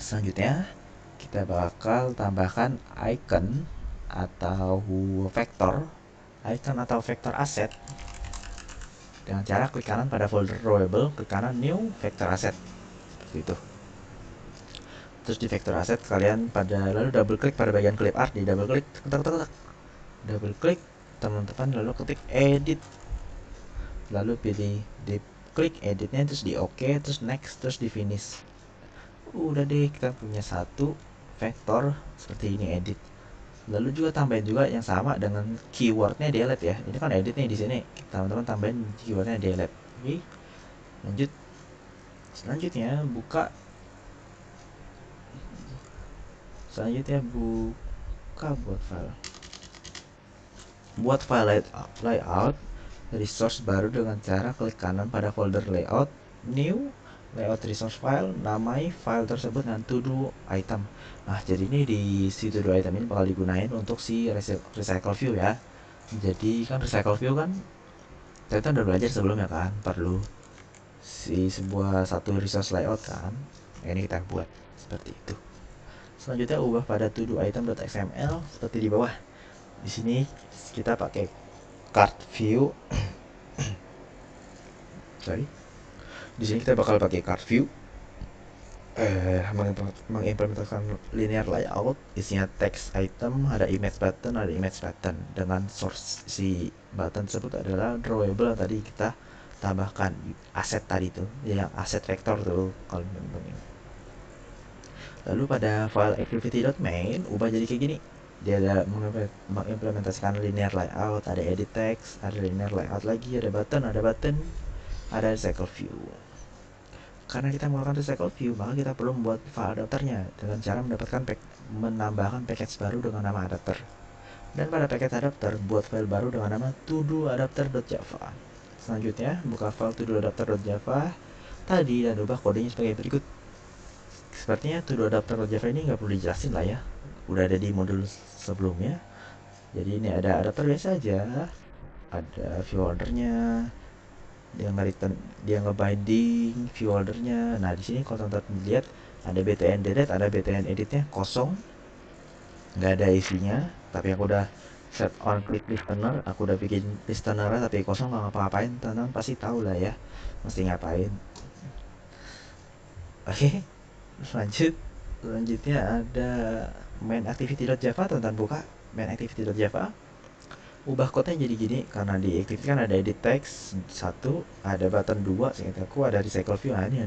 Selanjutnya, kita bakal tambahkan icon atau vektor, icon atau vektor asset dengan cara klik kanan pada folder drawable, klik kanan new vector asset, seperti itu. Terus di vector asset kalian pada lalu double klik pada bagian clip art, di double klik, double klik teman-teman, lalu ketik edit, lalu pilih di klik editnya, terus di OK, terus next, terus di finish. Udah deh, kita punya satu vektor seperti ini, edit. Lalu juga tambahin juga yang sama dengan keywordnya delete ya. Ini kan edit nih di sini, teman-teman tambahin keywordnya delete. Oke, lanjut. Selanjutnya buka buat file layout resource baru dengan cara klik kanan pada folder layout, new, layout resource file, namai file tersebut dan to do item. Nah, jadi ini di si to do item ini bakal digunain untuk si recycle view ya. Jadi kan recycle view kan kita udah belajar sebelumnya kan, perlu si sebuah satu resource layout kan. Ini kita buat seperti itu. Selanjutnya ubah pada to do item.xml seperti di bawah. Di sini kita pakai card view. Sorry. Di sini kita bakal pakai card view, mengimplementasikan linear layout, isinya text item, ada image button, dengan source si button tersebut adalah drawable yang tadi kita tambahkan aset tadi tuh, yang aset vektor tuh kalau teman-teman. Lalu pada file activity.main ubah jadi kayak gini. Dia ada mengimplementasikan linear layout, ada edit text, ada linear layout lagi, ada button, ada recycle view. Karena kita melakukan recycle view, maka kita perlu membuat file adapternya dengan cara menambahkan package baru dengan nama adapter. Dan pada package adapter, buat file baru dengan nama todo-adapter.java. Selanjutnya, buka file todo-adapter.java tadi dan ubah kodenya sebagai berikut. Sepertinya todo-adapter.java ini nggak perlu dijelasin lah ya, udah ada di modul sebelumnya. Jadi ini ada adapter biasa aja, ada view ordernya, dia ngebinding view ordernya. Nah di sini kalau teman-teman lihat ada btn delete, ada btn editnya kosong, nggak ada isinya. Tapi aku udah set on click listener, aku udah bikin listener tapi kosong, nggak ngapa-ngapain. Teman-teman pasti tahu lah ya mesti ngapain. Oke, selanjutnya ada main activity.java. Teman-teman buka main activity.java, ubah kodenya jadi gini. Karena di activity kan ada edit text 1, ada button 2, seingat aku ada recycle view. Nah ini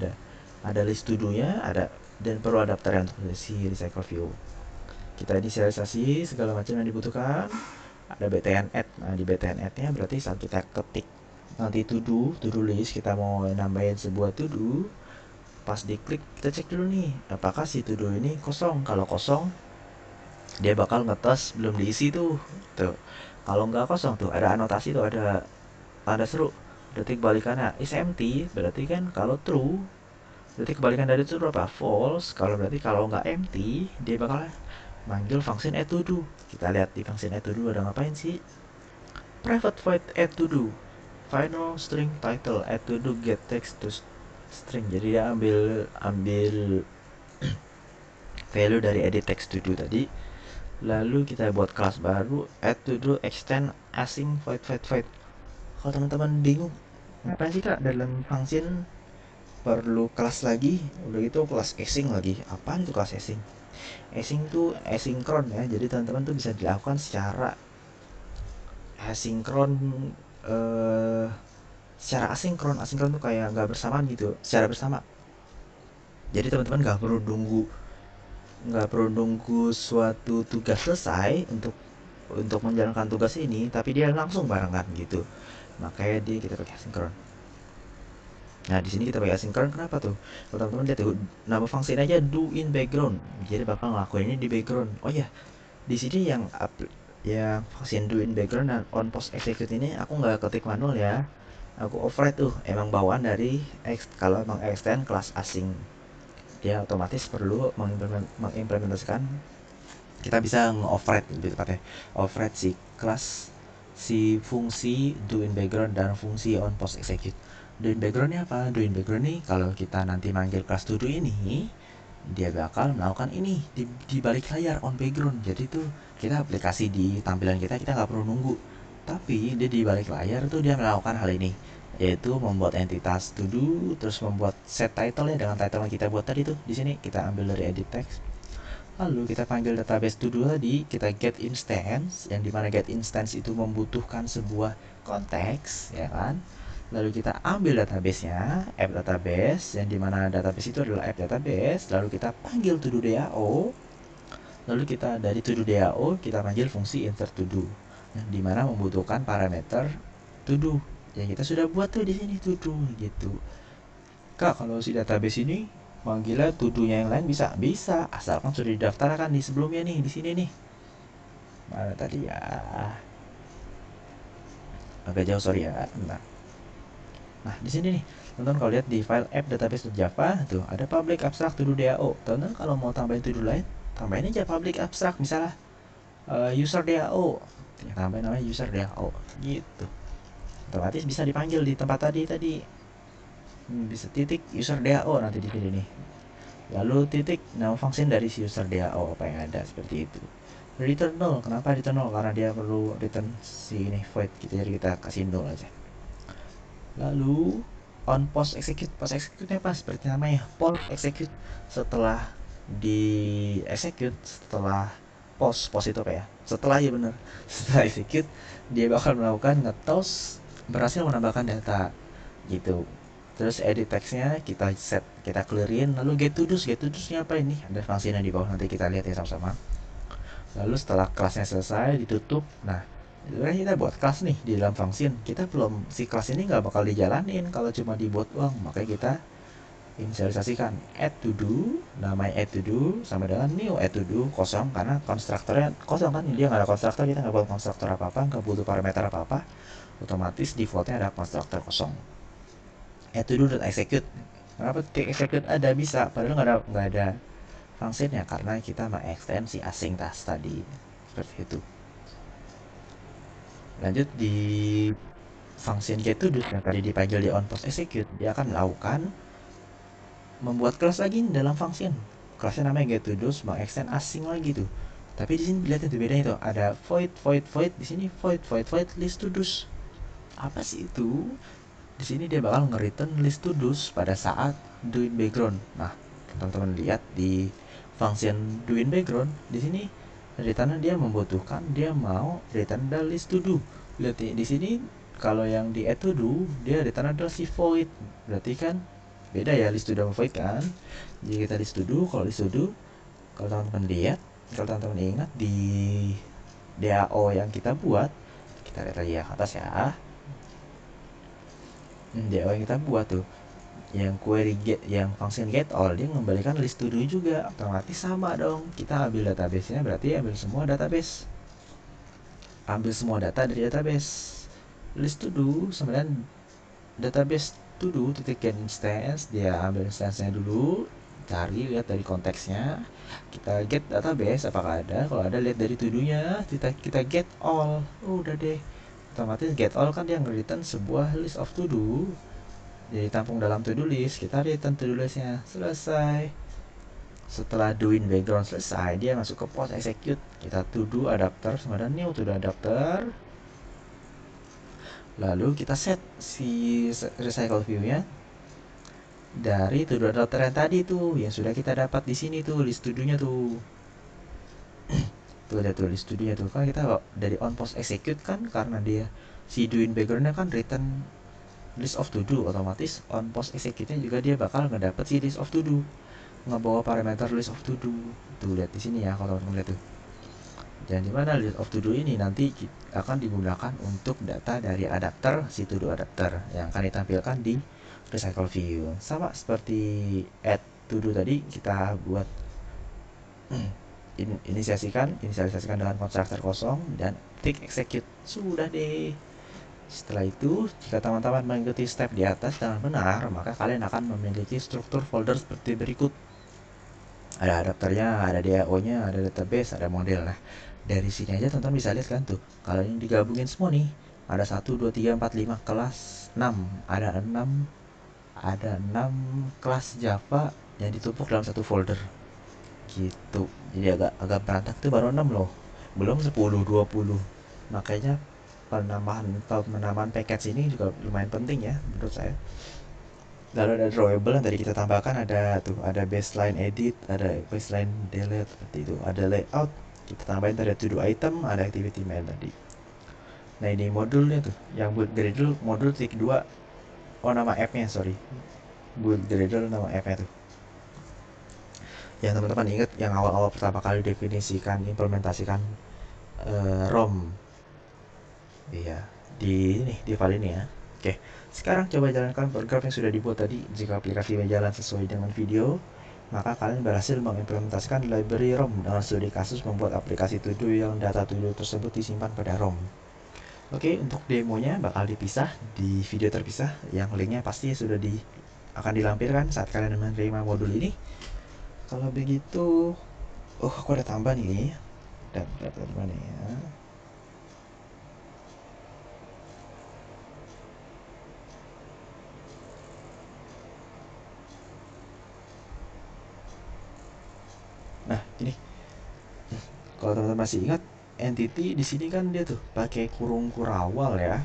ada list to do nya, ada, dan perlu adapter yang untuk si recycle view. Kita inisialisasi segala macam yang dibutuhkan, ada btn add. Nah di btn add nya berarti saat kita ketik nanti to do list, kita mau nambahin sebuah to do, pas diklik kita cek dulu nih apakah si to do ini kosong. Kalau kosong, dia bakal ngetes belum diisi tuh. Kalau nggak kosong tuh ada anotasi tuh, ada tanda seru, berarti kebalikannya is empty. Berarti kan kalau true, berarti kebalikan dari true apa? False. Kalau nggak empty, dia bakal manggil function add to do. Kita lihat di function add to do ada ngapain sih. Private void add to do, final string title add to do get text to string. Jadi dia ambil value dari edit text to do tadi. Lalu kita buat kelas baru add to do extend async void. Kalau teman-teman bingung ngapain sih kak dalam function perlu kelas lagi, udah gitu kelas async lagi, apaan itu kelas async? Async tuh asynchron ya, jadi teman-teman tuh bisa dilakukan secara asinkron, secara asinkron tuh kayak nggak bersamaan gitu, secara bersama. Jadi teman-teman nggak perlu nunggu suatu tugas selesai untuk menjalankan tugas ini, tapi dia langsung barengan gitu. Makanya kita pakai asinkron. Nah di sini kita pakai asinkron kenapa tuh? Kalau teman-teman lihat tuh nama fungsinya aja do in background, jadi bakal ngelakuin ini di background. Oh ya, di sini yang function do in background dan on post execute ini aku nggak ketik manual ya, aku override tuh, emang bawaan dari kalau mengextend kelas asing, dia otomatis perlu mengimplementasikan. Kita bisa nge-override lebih tepatnya, override si kelas, si fungsi do in background dan fungsi on post execute. Do in background ini apa? Do in background ini kalau kita nanti manggil kelas to do ini, dia bakal melakukan ini di balik layar on background. Jadi tuh kita aplikasi di tampilan kita nggak perlu nunggu, tapi dia di balik layar tuh dia melakukan hal ini, yaitu membuat entitas to do, terus membuat set title ya dengan title yang kita buat tadi tuh. Di sini kita ambil dari edit text, lalu kita panggil database to do tadi, kita get instance, yang dimana get instance itu membutuhkan sebuah konteks ya kan. Lalu kita ambil database-nya, app database, yang dimana database itu adalah app database. Lalu kita panggil to do DAO. Lalu kita dari to do DAO kita panggil fungsi insert to do, yang dimana membutuhkan parameter to do yang kita sudah buat tuh di sini to do gitu. Kak, kalau si database ini manggilnya to do-nya yang lain bisa asalkan sudah didaftarkan di sebelumnya nih, di sini nih. Mana tadi ya? Agak jauh sorry ya. Bentar. Nah, di sini nih, teman-teman kalau lihat di file app database.java tuh ada public abstract to do DAO. Teman-teman kalau mau tambahin to do lain, tambahin aja public abstract misalnya user DAO. Ya, tambahin namanya user DAO gitu. Otomatis bisa dipanggil di tempat tadi. Bisa titik user DAO nanti di sini nih. Lalu titik nama function dari si user DAO apa yang ada seperti itu. Return null, kenapa return null? Karena dia perlu return si ini void gitu, jadi kita kasih null aja. Lalu on post execute nya apa? Seperti namanya post execute. Setelah di execute, setelah post itu apa ya? Setelah, ya bener, setelah execute dia bakal melakukan ngetos berhasil menambahkan data gitu. Terus edit textnya kita set, kita clearin. Lalu get to nya apa ini? Ada fungsinya di bawah, nanti kita lihat ya sama-sama. Lalu setelah kelasnya selesai ditutup, nah sebenarnya kita buat kelas nih di dalam function, kita belum, si kelas ini nggak bakal dijalanin kalau cuma dibuat uang, makanya kita inisialisasikan add to do, namanya add to do sama dengan new add to do kosong, karena konstruktornya kosong kan, dia nggak ada konstruktor, kita nggak buat konstruktor apa-apa, nggak butuh parameter apa-apa, otomatis defaultnya ada konstruktor kosong. Add to do dan execute, kenapa take execute ada bisa padahal nggak ada fungsinya, karena kita mengextend si async task tadi seperti itu. Lanjut di function getToDo yang tadi dipanggil di onPost execute, dia akan melakukan membuat kelas lagi dalam function. Kelasnya namanya getToDo, mengextend async lagi tuh. Tapi di sini lihat itu bedanya tuh, ada void di sini void list to dos. Apa sih itu? Di sini dia bakal nge-return list to dos pada saat doing background. Nah, teman-teman lihat di function doing background di sini return dia membutuhkan, dia mau return the list to do. Lihat di sini kalau yang di add to do dia return adalah si void, berarti kan beda ya list to do sama void kan. Jadi kita list to do, kalau list to do, kalau teman-teman lihat, kalau teman-teman ingat di DAO yang kita buat, kita lihat lagi ya ke atas ya. DAO yang kita buat tuh, yang query get, yang function get all, dia mengembalikan list to do juga, otomatis sama dong. Kita ambil database nya, berarti ambil semua data dari database. List to do sama dengan database to do titik get instance, dia ambil instance nya dulu, cari, lihat dari konteksnya, kita get database apakah ada, kalau ada lihat dari to do nya, kita get all. Udah deh, otomatis get all kan dia nge-return sebuah list of to do, jadi tampung dalam to do list, kita return to do listnya selesai. Setelah doing background selesai, dia masuk ke post execute, kita to do adapter sama dengan new to do adapter, lalu kita set si recycle view nya dari to do adapter yang tadi tuh, yang sudah kita dapat di sini tuh list to do nya tuh. Tuh ada tuh list to do nya tuh, kan kita dari on post execute kan, karena dia si doing backgroundnya kan return list of to do, otomatis on post execute-nya juga dia bakal ngedapet si list of to do, ngebawa parameter list of to do. Tuh lihat di sini ya kalau teman-teman lihat tuh. Dan dimana list of to do ini nanti akan digunakan untuk data dari adapter, si to do adapter yang akan ditampilkan di recycle view. Sama seperti add to do tadi, kita buat inisialisasikan dengan konstruktor kosong dan tick execute. Sudah deh. Setelah itu, jika teman-teman mengikuti step di atas dengan benar, maka kalian akan memiliki struktur folder seperti berikut. Ada adapternya, ada DAO-nya, ada database, ada model. Nah, dari sini aja teman-teman bisa lihat kan tuh, kalau yang digabungin semua nih, ada 1, 2, 3, 4, 5 kelas, 6. Ada 6 kelas Java yang ditumpuk dalam satu folder. Gitu. Jadi agak berantak tuh, baru 6 loh. Belum 10, 20. Makanya penambahan package ini juga lumayan penting ya menurut saya. Lalu ada drawable yang tadi kita tambahkan, ada tuh, ada baseline edit, ada baseline delete seperti itu, ada layout kita tambahin tadi, to do item, ada activity mail tadi. Nah ini modulnya tuh, yang build Gradle modul titik 2, oh nama app-nya, sorry, build Gradle nama app-nya tuh. Yang teman-teman ingat yang awal-awal pertama kali definisikan, implementasikan ROM, iya, di file ini ya. Oke, sekarang coba jalankan program yang sudah dibuat tadi. Jika aplikasi berjalan sesuai dengan video, maka kalian berhasil mengimplementasikan library ROM dengan studi kasus membuat aplikasi to do yang data to do tersebut disimpan pada ROM. Oke, untuk demonya bakal dipisah di video terpisah yang linknya pasti sudah akan dilampirkan saat kalian menerima modul ini. Kalau begitu, oh aku ada tambah nih. Dapat mana ya? Nah, ini kalau teman-teman masih ingat, entity di sini kan dia tuh pakai kurung kurawal ya.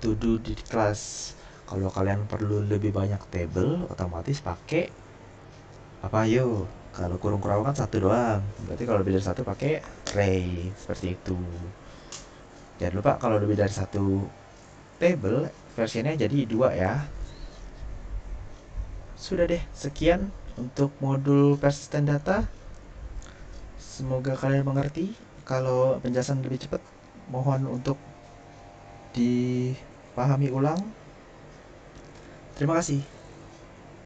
To do di kelas. Kalau kalian perlu lebih banyak table, otomatis pakai apa yuk? Kalau kurung kurawal kan satu doang. Berarti kalau lebih dari satu pakai ray seperti itu. Jangan lupa kalau lebih dari satu table, versinya jadi dua ya. Sudah deh, sekian untuk modul persistent data. Semoga kalian mengerti. Kalau penjelasan lebih cepat, mohon untuk dipahami ulang. Terima kasih.